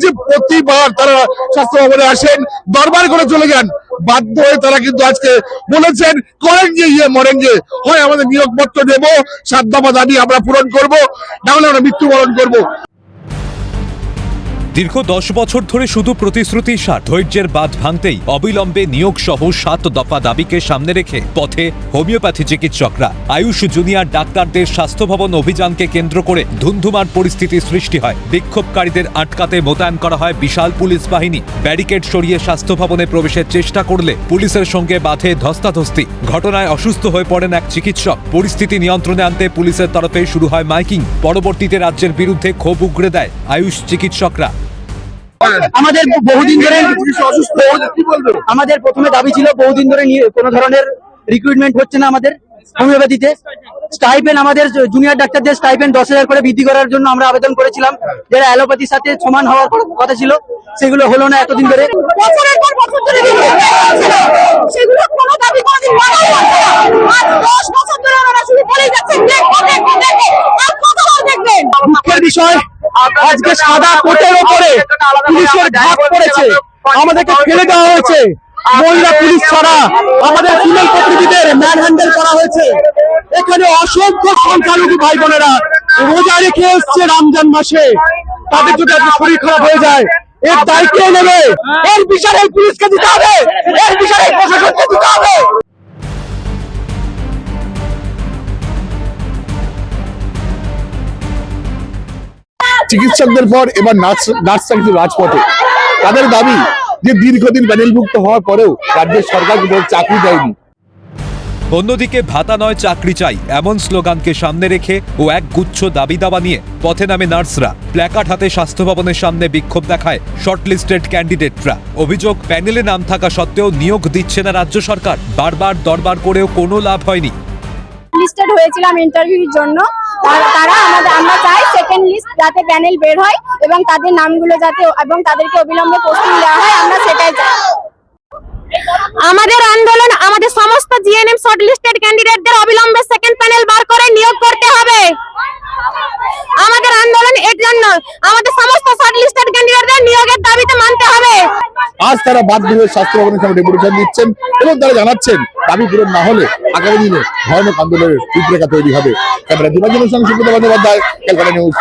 যে প্রতিবার তারা স্বাস্থ্য ভবনে আসেন, দরবার করে চলে যান। বাধ্য হয়ে তারা কিন্তু আজকে বলেছেন করেন যে মরেন যে, হয় আমাদের নিয়োগপত্র দেব, 7 দফা দাবি আমরা পূরণ করব, না হলে আমরা মৃত্যুবরণ করব। দীর্ঘ 10 বছর ধরে শুধু প্রতিশ্রুতি সার, ধৈর্যের বাঁধ ভাঙতেই অবিলম্বে নিয়োগ সহ 7 দফা দাবিকে সামনে রেখে পথে হোমিওপ্যাথি চিকিৎসকরা। আয়ুষ জুনিয়র ডাক্তারদের স্বাস্থ্য ভবন অভিযানকে কেন্দ্র করে ধুন্ধুমার পরিস্থিতি সৃষ্টি হয়। বিক্ষোভকারীদের আটকাতে মোতায়েন করা হয় বিশাল পুলিশ বাহিনী। ব্যারিকেড সরিয়ে স্বাস্থ্য ভবনে প্রবেশের চেষ্টা করলে পুলিশের সঙ্গে বাধে ধস্তাধস্তি। ঘটনায় অসুস্থ হয়ে পড়েন এক চিকিৎসক। পরিস্থিতি নিয়ন্ত্রণে আনতে পুলিশের তরফে শুরু হয় মাইকিং। পরবর্তীতে রাজ্যের বিরুদ্ধে ক্ষোভ উগরে দেয় আয়ুষ চিকিৎসকরা। আমাদের বহুদিন ধরে আমাদের প্রথমে দাবি ছিল, বহুদিন ধরে কোনো ধরনের রিক্রুটমেন্ট হচ্ছে না আমাদের হোমিওপ্যাথিতে। স্টাইপেন্ড আমাদের জুনিয়র ডাক্তারদের স্টাইপেন্ড 10,000 করে বৃদ্ধি করার জন্য আমরা আবেদন করেছিলাম, যেটা অ্যালোপ্যাথির সাথে সমান হওয়ার কথা ছিল, সেগুলো হলো না এতদিন ধরে। বছরের পর বছর ধরে সেগুলো কোনো দাবি কোনোদিন মানা হচ্ছে না। আর 10 বছর ধরে ওরা শুধু বলেই যাচ্ছেন দেখো দেখো দেখো, আর কতবার দেখবেন। দুঃখের বিষয়, আজকে সাদা কোটের উপরে পুলিশের ঢাক পড়েছে, আমাদেরকে ফেলে দেওয়া হয়েছে। মহিলা পুলিশ ছাড়া আমাদের ফিমেল প্রতিনিধিদের ম্যান হ্যান্ডেল করা হয়েছে। এখানে অসংখ্য সংখ্যালঘু ভাই বোনেরা রোজা রেখে এসছে রমজান মাসে, তাদের যদি আজকে শরীর খারাপ হয়ে যায়, এর দায়িত্ব নেবে, এর বিচার এই পুলিশকে দিতে হবে, এর বিচার এই প্রশাসনকে দিতে হবে। চিকিৎসকদের পর এবার নার্সরা কিন্তু রাজপথে। তাদের দাবি যে দীর্ঘদিন প্যানেলভুক্ত হওয়ার পরেও রাজ্যের সরকার কিন্তু চাকরি দেয়নি। অন্যদিকে ভাতা নয় চাকরি চাই, এমন স্লোগানকে সামনে রেখে ও এক গুচ্ছ দাবি দাবা নিয়ে পথে নামে নার্সরা। প্ল্যাকার্ড হাতে স্বাস্থ্য ভবনের সামনে বিক্ষোভ দেখায় শর্টলিস্টেড ক্যান্ডিডেটরা। অভিযোগ, প্যানেলে নাম থাকা সত্ত্বেও নিয়োগ দিচ্ছে না রাজ্য সরকার। বারবার দরবার করেও কোনো লাভ হয়নি। লিস্টেড হয়েছিলাম ইন্টারভিউর জন্য, আমরা চাই সেকেন্ড লিস্ট যাতে প্যানেল বের হয় এবং তাদের নামগুলো যাতে এবং তাদেরকে অবিলম্বে পোস্টিং দেওয়া হয়, আমরা সেটাই চাই। আমাদের আন্দোলন, আমাদের সমস্ত জিএনএম শর্ট লিস্টেড ক্যান্ডিডেটদের অবিলম্বে সেকেন্ড প্যানেল বার করে নিয়োগ করতে হবে। আমাদের আন্দোলন এর জন্য, আমাদের সমস্ত শর্ট লিস্টেড ক্যান্ডিডেটদের নিয়োগের দাবিতে মানতে হবে। আজ তারা বাধ্য হয়ে স্বাস্থ্য ভবনের সামনে ডেপুটেশন দিচ্ছেন এবং তারা জানাচ্ছেন দাবি পূরণ না হলে আগামী দিনে ভয়ানক আন্দোলনের রূপরেখা তৈরি হবে। ক্যামেরা দিবাঞ্জনের সঙ্গে সুব্রত বন্দ্যোপাধ্যায়, ক্যালকাটা নিউজ।